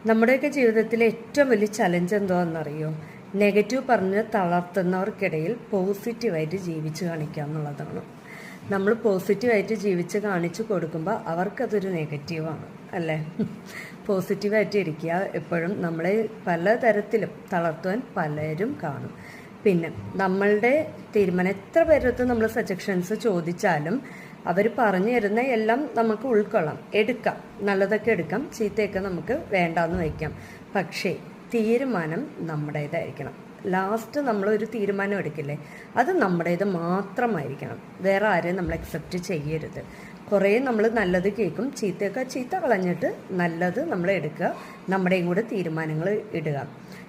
നമ്മുടെയൊക്കെ ജീവിതത്തിലെ ഏറ്റവും വലിയ ചലഞ്ച് എന്താണെന്നറിയോ? നെഗറ്റീവ് പറഞ്ഞ് തളർത്തുന്നവർക്കിടയിൽ പോസിറ്റീവായിട്ട് ജീവിച്ച് കാണിക്കുക എന്നുള്ളതാണ്. നമ്മൾ പോസിറ്റീവായിട്ട് ജീവിച്ച് കാണിച്ചു കൊടുക്കുമ്പോൾ അവർക്കതൊരു നെഗറ്റീവാണ് അല്ലേ? പോസിറ്റീവായിട്ട് ഇരിക്കുക. എപ്പോഴും നമ്മളെ പലതരത്തിലും തളർത്തുവാൻ പലരും കാണും. പിന്നെ നമ്മളുടെ തീരുമാനം എത്ര പേരടുത്ത് നമ്മൾ സജഷൻസ് ചോദിച്ചാലും അവർ പറഞ്ഞു തരുന്ന എല്ലാം നമുക്ക് ഉൾക്കൊള്ളാം, എടുക്കാം, നല്ലതൊക്കെ എടുക്കാം, ചീത്തയൊക്കെ നമുക്ക് വേണ്ടാന്ന് വയ്ക്കാം. പക്ഷേ തീരുമാനം നമ്മുടേതായിരിക്കണം. ലാസ്റ്റ് നമ്മളൊരു തീരുമാനം എടുക്കില്ലേ, അത് നമ്മുടേത് മാത്രമായിരിക്കണം. വേറെ ആരെയും നമ്മൾ അക്സെപ്റ്റ് ചെയ്യരുത്. കുറേ നമ്മൾ നല്ലത് കേൾക്കും, ചീത്ത കളഞ്ഞിട്ട് നല്ലത് നമ്മൾ എടുക്കുക, നമ്മുടെയും കൂടെ തീരുമാനങ്ങൾ ഇടുക.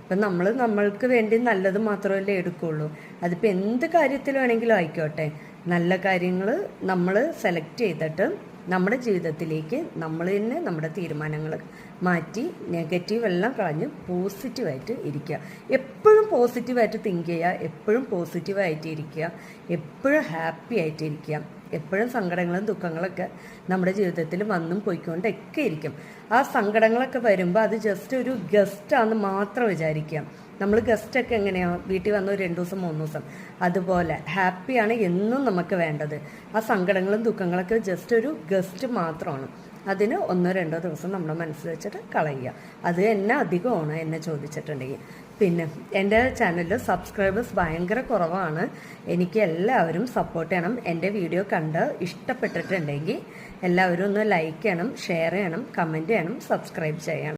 ഇപ്പം നമ്മൾക്ക് വേണ്ടി നല്ലത് മാത്രമല്ലേ എടുക്കുകയുള്ളൂ. അതിപ്പോൾ എന്ത് കാര്യത്തിൽ വേണമെങ്കിലും ആയിക്കോട്ടെ, നല്ല കാര്യങ്ങൾ നമ്മൾ സെലക്ട് ചെയ്തിട്ട് നമ്മുടെ ജീവിതത്തിലേക്ക് നമ്മൾ തന്നെ നമ്മുടെ തീരുമാനങ്ങൾ മാറ്റി നെഗറ്റീവ് എല്ലാം കളഞ്ഞ് പോസിറ്റീവായിട്ട് ഇരിക്കുക. എപ്പോഴും പോസിറ്റീവായിട്ട് തിങ്ക് ചെയ്യുക, എപ്പോഴും പോസിറ്റീവായിട്ട് ഇരിക്കുക, എപ്പോഴും ഹാപ്പി ആയിട്ട് ഇരിക്കുക. എപ്പോഴും സങ്കടങ്ങളും ദുഃഖങ്ങളൊക്കെ നമ്മുടെ ജീവിതത്തിൽ വന്നും പോയിക്കൊണ്ടൊക്കെ ഇരിക്കും. ആ സങ്കടങ്ങളൊക്കെ വരുമ്പോൾ അത് ജസ്റ്റ് ഒരു ഗസ്റ്റാണെന്ന് മാത്രം വിചാരിക്കുക. നമ്മൾ ഗസ്റ്റൊക്കെ എങ്ങനെയാണ്, വീട്ടിൽ വന്ന 2 ദിവസം 3 ദിവസം, അതുപോലെ ഹാപ്പിയാണ് എന്നും നമുക്ക് വേണ്ടത്. ആ സങ്കടങ്ങളും ദുഃഖങ്ങളൊക്കെ ജസ്റ്റ് ഒരു ഗസ്റ്റ് മാത്രമാണ്. അതിന് 1-2 ദിവസം നമ്മുടെ മനസ്സിൽ വെച്ചിട്ട് കളയുക. അത് എന്നെ അധികമാണ് എന്നെ ചോദിച്ചിട്ടുണ്ടെങ്കിൽ. പിന്നെ എൻ്റെ ചാനലിൽ സബ്സ്ക്രൈബേഴ്സ് ഭയങ്കര കുറവാണ്. എനിക്ക് എല്ലാവരും സപ്പോർട്ട് ചെയ്യണം. എൻ്റെ വീഡിയോ കണ്ട് ഇഷ്ടപ്പെട്ടിട്ടുണ്ടെങ്കിൽ എല്ലാവരും ഒന്ന് ലൈക്ക് ചെയ്യണം, ഷെയർ ചെയ്യണം, കമൻറ്റ് ചെയ്യണം, സബ്സ്ക്രൈബ് ചെയ്യണം.